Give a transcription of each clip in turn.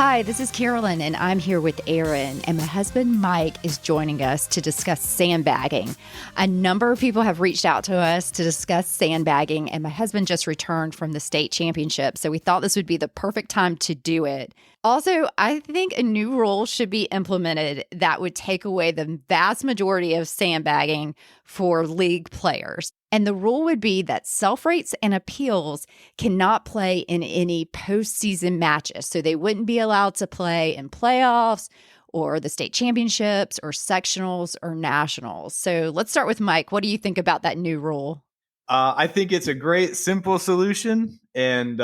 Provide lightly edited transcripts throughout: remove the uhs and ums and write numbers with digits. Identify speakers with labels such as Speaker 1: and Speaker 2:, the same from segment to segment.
Speaker 1: Hi, this is Carolyn, and I'm here with Aaron, and my husband Mike is joining us to discuss sandbagging. A number of people have reached out to us to discuss sandbagging, and my husband just returned from the state championship, so we thought this would be the perfect time to do it. Also, I think a new rule should be implemented that would take away the vast majority of sandbagging for league players. And the rule would be that self-rates and appeals cannot play in any postseason matches. So they wouldn't be allowed to play in playoffs or the state championships or sectionals or nationals. So let's start with Mike. What do you think about that new rule?
Speaker 2: I think it's a great, simple solution, and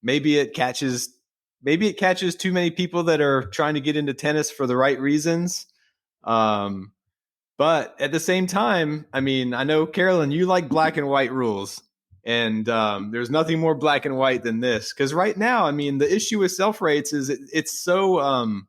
Speaker 2: maybe it catches too many people that are trying to get into tennis for the right reasons. But at the same time, I mean, I know, Carolyn, you like black and white rules, and there's nothing more black and white than this. Because right now, I mean, the issue with self rates is it's so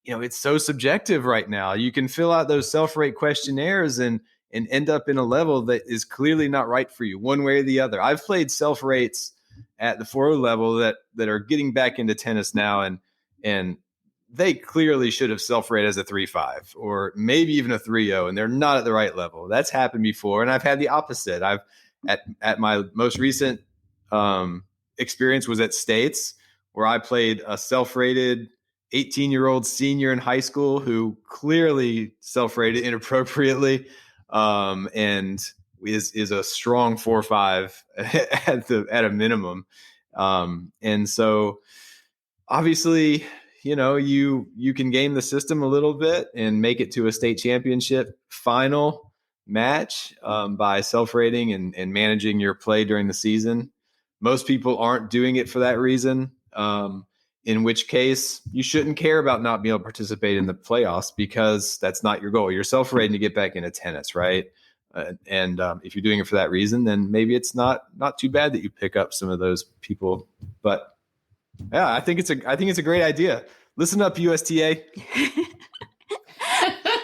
Speaker 2: it's so subjective right now. You can fill out those self rate questionnaires and end up in a level that is clearly not right for you, one way or the other. I've played self rates at the 4.0 level that are getting back into tennis now, and they clearly should have self-rated as a 3.5 or maybe even a 3.0, and they're not at the right level. That's happened before, and I've had the opposite. I've at my most recent experience was at States, where I played a self-rated 18-year-old senior in high school who clearly self-rated inappropriately, and is a strong 4.5 at a minimum. And so obviously, you can game the system a little bit and make it to a state championship final match by self-rating and managing your play during the season. Most people aren't doing it for that reason, in which case you shouldn't care about not being able to participate in the playoffs, because that's not your goal. You're self-rating to get back into tennis, right? And if you're doing it for that reason, then maybe it's not too bad that you pick up some of those people. But yeah, I think it's a great idea. Listen up, USTA.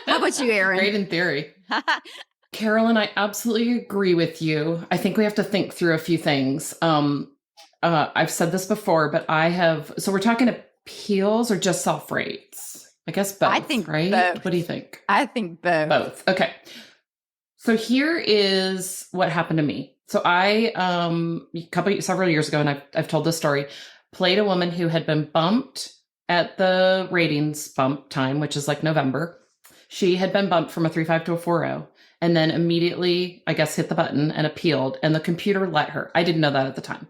Speaker 1: How about you, Aaron?
Speaker 3: Great in theory. Carolyn, I absolutely agree with you. I think we have to think through a few things. I've said this before, but so we're talking appeals or just self rates? I guess both. I think right. Both. What do you think?
Speaker 1: I think both.
Speaker 3: Both. Okay. So here is what happened to me. So I, several years ago, and I've told this story, played a woman who had been bumped at the ratings bump time, which is like November. She had been bumped from a 3.5 to a 4.0, and then immediately, I guess, hit the button and appealed, and the computer let her. I didn't know that at the time.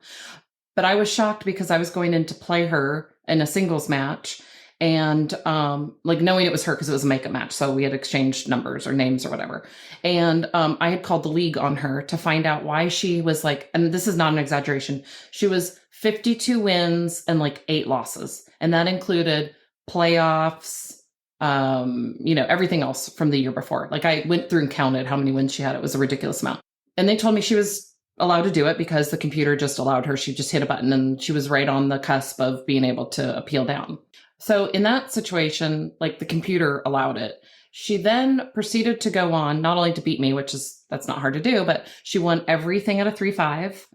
Speaker 3: But I was shocked because I was going in to play her in a singles match, and knowing it was her because it was a makeup match. So we had exchanged numbers or names or whatever. And I had called the league on her to find out why she was and this is not an exaggeration, she was 52 wins and 8 losses. And that included playoffs, everything else from the year before. I went through and counted how many wins she had. It was a ridiculous amount. And they told me she was allowed to do it because the computer just allowed her. She just hit a button and she was right on the cusp of being able to appeal down. So in that situation, the computer allowed it. She then proceeded to go on, not only to beat me, that's not hard to do, but she won everything at a 3.5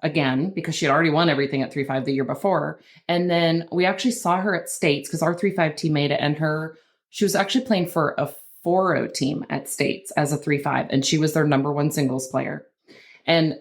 Speaker 3: again, because she had already won everything at 3.5 the year before. And then we actually saw her at States because our 3.5 team made it, and she was actually playing for a 4.0 team at States as a 3.5, and she was their number one singles player. And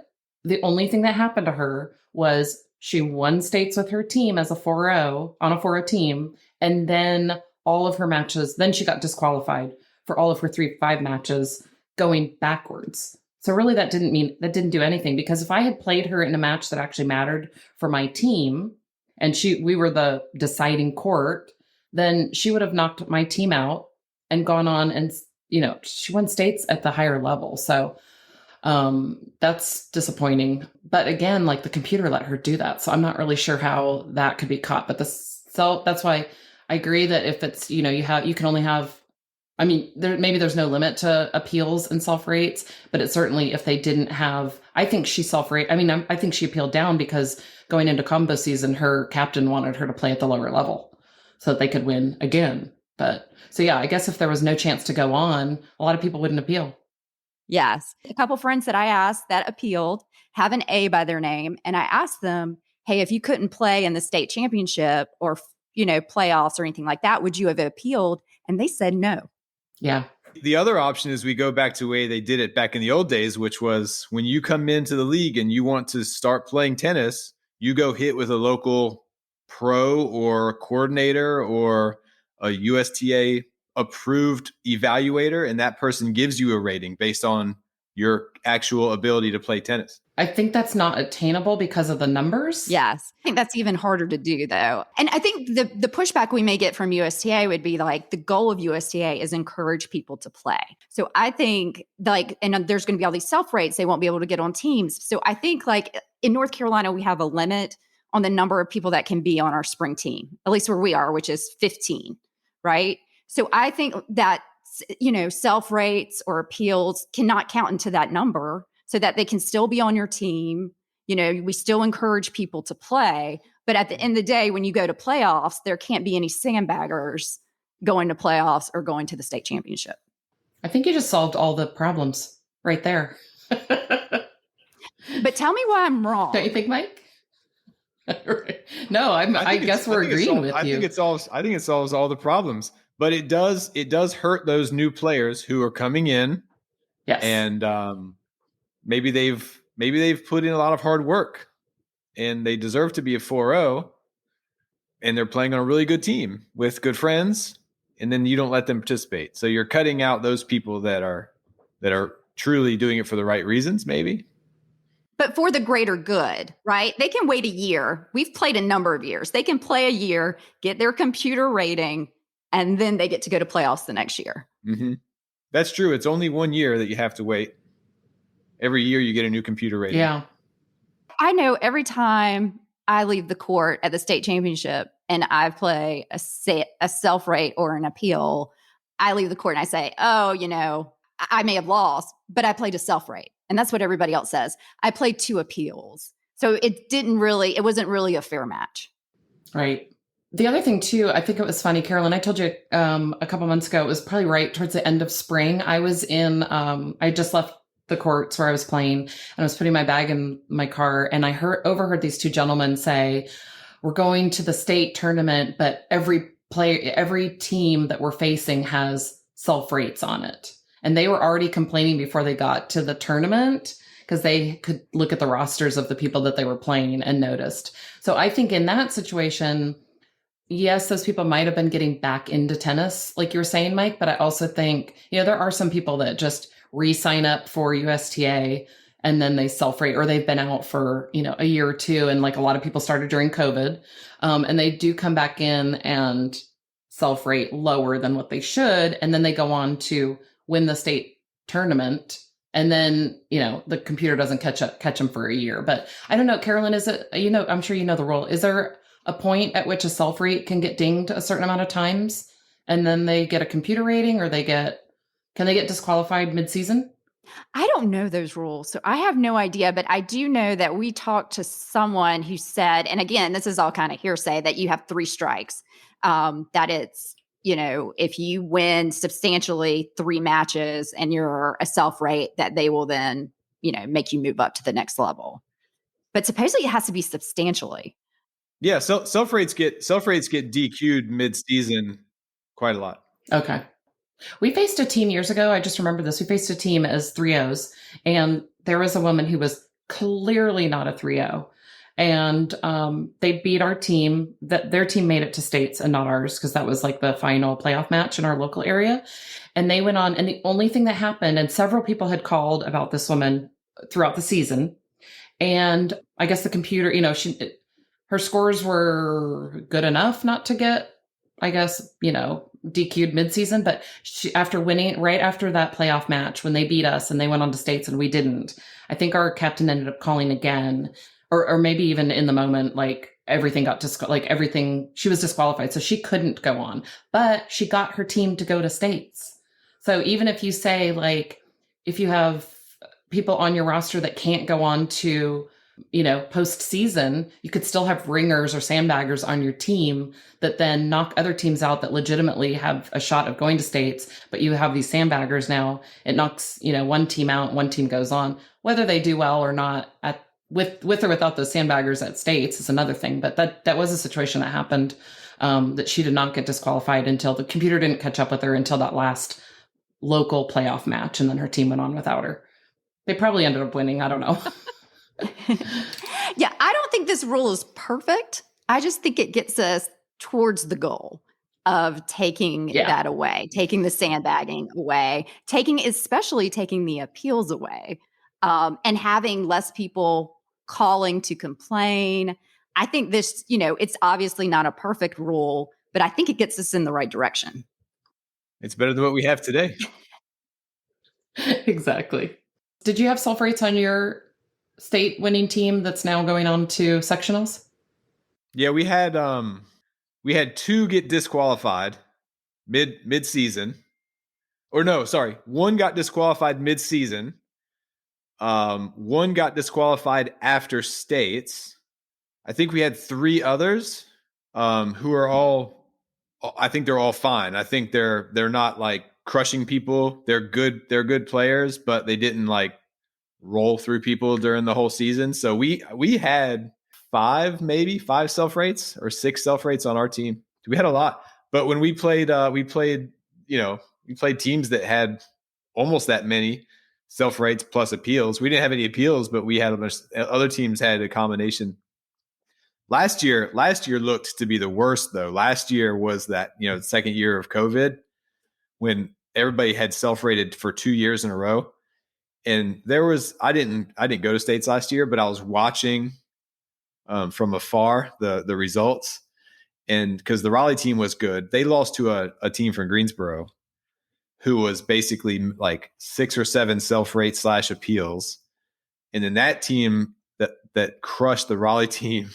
Speaker 3: the only thing that happened to her was she won States with her team as a 4.0 on a 4.0 team. And then all of her matches, then she got disqualified for all of her 3.5 matches going backwards. So really that didn't do anything, because if I had played her in a match that actually mattered for my team and we were the deciding court, then she would have knocked my team out and gone on and, she won States at the higher level. So that's disappointing. But again, the computer let her do that. So I'm not really sure how that could be caught. But that's why I agree that if it's, you can only have, maybe there's no limit to appeals and self rates, but it's certainly, if they didn't have, I think she self-rate. I think she appealed down because going into combo season, her captain wanted her to play at the lower level so that they could win again. But so, yeah, I guess if there was no chance to go on, a lot of people wouldn't appeal.
Speaker 1: Yes. A couple friends that I asked that appealed have an A by their name. And I asked them, hey, if you couldn't play in the state championship or, playoffs or anything like that. Would you have appealed? And they said no.
Speaker 3: Yeah.
Speaker 2: The other option is we go back to the way they did it back in the old days, which was when you come into the league and you want to start playing tennis, you go hit with a local pro or coordinator or a USTA approved evaluator, and that person gives you a rating based on your actual ability to play tennis.
Speaker 3: I think that's not attainable because of the numbers.
Speaker 1: Yes. I think that's even harder to do, though. And I think the pushback we may get from USTA would be like, the goal of USTA is encourage people to play. So I think and there's going to be all these self rates. They won't be able to get on teams. So I think in North Carolina, we have a limit on the number of people that can be on our spring team, at least where we are, which is 15, right? So I think that, self rates or appeals cannot count into that number, so that they can still be on your team. We still encourage people to play. But at the end of the day, when you go to playoffs, there can't be any sandbaggers going to playoffs or going to the state championship.
Speaker 3: I think you just solved all the problems right there.
Speaker 1: But tell me why I'm wrong.
Speaker 3: Don't you think, Mike? No, I guess we're agreeing with you.
Speaker 2: I think it solves all the problems. But it does hurt those new players who are coming in.
Speaker 3: Yes.
Speaker 2: And maybe they've put in a lot of hard work and they deserve to be a 4-0, and they're playing on a really good team with good friends, and then you don't let them participate. So you're cutting out those people that are truly doing it for the right reasons, maybe.
Speaker 1: But for the greater good, right? They can wait a year. We've played a number of years. They can play a year, get their computer rating, and then they get to go to playoffs the next year.
Speaker 2: Mm-hmm. That's true. It's only 1 year that you have to wait. Every year you get a new computer rating.
Speaker 3: Yeah.
Speaker 1: I know every time I leave the court at the state championship and I play a self-rate or an appeal, I leave the court and I say, I may have lost, but I played a self-rate. And that's what everybody else says. I played 2 appeals. So it wasn't really a fair match.
Speaker 3: Right. The other thing too, I think it was funny, Carolyn, I told you a couple months ago, it was probably right towards the end of spring. I was I just left the courts where I was playing, and I was putting my bag in my car, and I overheard these 2 gentlemen say, we're going to the state tournament, but every team that we're facing has self rates on it. And they were already complaining before they got to the tournament because they could look at the rosters of the people that they were playing and noticed. So I think in that situation, yes, those people might have been getting back into tennis, like you were saying, Mike, but I also think, there are some people that just re-sign up for USTA and then they self-rate, or they've been out for, a year or 2. And like a lot of people started during COVID, and they do come back in and self-rate lower than what they should. And then they go on to win the state tournament. And then, the computer doesn't catch them for a year. But I don't know, Carolyn, is it, I'm sure you know the rule. Is there a point at which a self-rate can get dinged a certain amount of times and then they get a computer rating, or can they get disqualified mid-season?
Speaker 1: I don't know those rules, so I have no idea, but I do know that we talked to someone who said, and again, this is all kind of hearsay, that you have 3 strikes, that it's, if you win substantially 3 matches and you're a self-rate, that they will then, make you move up to the next level. But supposedly it has to be substantially.
Speaker 2: Yeah, so self-rates get DQ'd mid-season quite a lot.
Speaker 3: Okay. We faced a team years ago. I just remember this. We faced a team as 3-0s, and there was a woman who was clearly not a 3-0. And they beat our team. Their team made it to states and not ours, because that was like the final playoff match in our local area. And they went on, and the only thing that happened, and several people had called about this woman throughout the season. And I guess the computer, her scores were good enough not to get, I guess, DQ'd midseason, but after winning, right after that playoff match, when they beat us and they went on to states and we didn't, I think our captain ended up calling again, or maybe even in the moment, like everything got she was disqualified. So she couldn't go on, but she got her team to go to states. So even if you say, like, if you have people on your roster that can't go on to, postseason, you could still have ringers or sandbaggers on your team that then knock other teams out that legitimately have a shot of going to states. But you have these sandbaggers now. It knocks, one team out, one team goes on. Whether they do well or not with or without those sandbaggers at states is another thing. But that was a situation that happened that she did not get disqualified until the computer didn't catch up with her until that last local playoff match. And then her team went on without her. They probably ended up winning. I don't know.
Speaker 1: Yeah, I don't think this rule is perfect. I just think it gets us towards the goal of taking that away, taking the sandbagging away, especially taking the appeals away, and having less people calling to complain. I think this, it's obviously not a perfect rule, but I think it gets us in the right direction.
Speaker 2: It's better than what we have today.
Speaker 3: Exactly. Did you have sulfurates on your state winning team that's now going on to sectionals?
Speaker 2: Yeah, we had 2 get disqualified mid-season. Or no, sorry. 1 got disqualified mid-season. 1 got disqualified after states. I think we had 3 others who are all, I think they're all fine. I think they're not like crushing people. They're good players, but they didn't like roll through people during the whole season. So we had 5 self-rates or 6 self-rates on our team. We had a lot. But when we played teams that had almost that many self-rates plus appeals. We didn't have any appeals, but we had other teams had a combination. Last year looked to be the worst though. Last year was that, the second year of COVID when everybody had self-rated for 2 years in a row. And there was, I didn't go to states last year, but I was watching from afar the results. And because the Raleigh team was good, they lost to a team from Greensboro who was basically like 6 or 7 self-rate / appeals. And then that team that crushed the Raleigh team,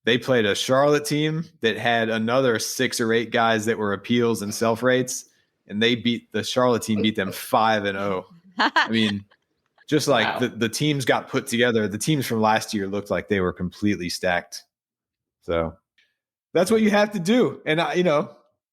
Speaker 2: they played a Charlotte team that had another 6 or 8 guys that were appeals and self-rates. And the Charlotte team beat them 5-0. I mean, just like wow. the teams got put together. The teams from last year looked like they were completely stacked. So that's what you have to do. And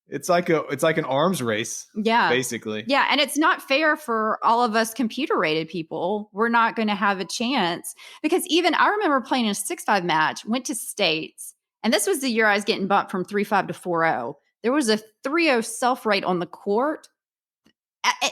Speaker 2: it's like an arms race.
Speaker 1: Yeah.
Speaker 2: Basically.
Speaker 1: Yeah. And it's not fair for all of us computer rated people. We're not going to have a chance because even I remember playing a 6-5 match, went to states. And this was the year I was getting bumped from 3-5 to 4-0. There was a 3-0 self-rate on the court.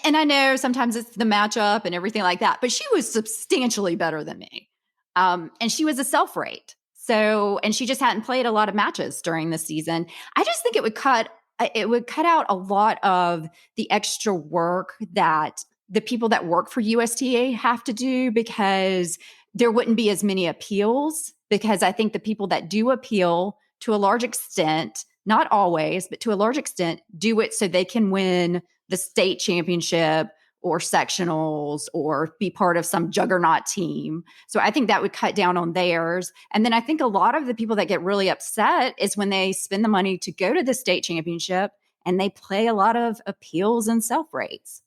Speaker 1: And I know sometimes it's the matchup and everything like that, but she was substantially better than me. And she was a self-rate. So, and she just hadn't played a lot of matches during the season. I just think it would cut out a lot of the extra work that the people that work for USTA have to do because there wouldn't be as many appeals because I think the people that do appeal to a large extent, not always, but to a large extent, do it so they can win the state championship or sectionals or be part of some juggernaut team. So I think that would cut down on theirs. And then I think a lot of the people that get really upset is when they spend the money to go to the state championship and they play a lot of appeals and self-rates.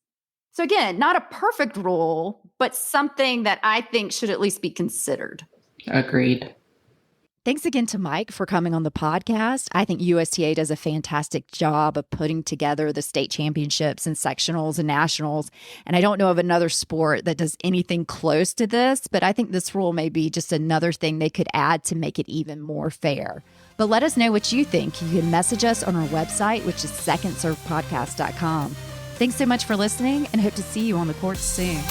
Speaker 1: So again, not a perfect rule, but something that I think should at least be considered.
Speaker 3: Agreed.
Speaker 1: Thanks again to Mike for coming on the podcast. I think USTA does a fantastic job of putting together the state championships and sectionals and nationals. And I don't know of another sport that does anything close to this, but I think this rule may be just another thing they could add to make it even more fair. But let us know what you think. You can message us on our website, which is secondservepodcast.com. Thanks so much for listening and hope to see you on the courts soon.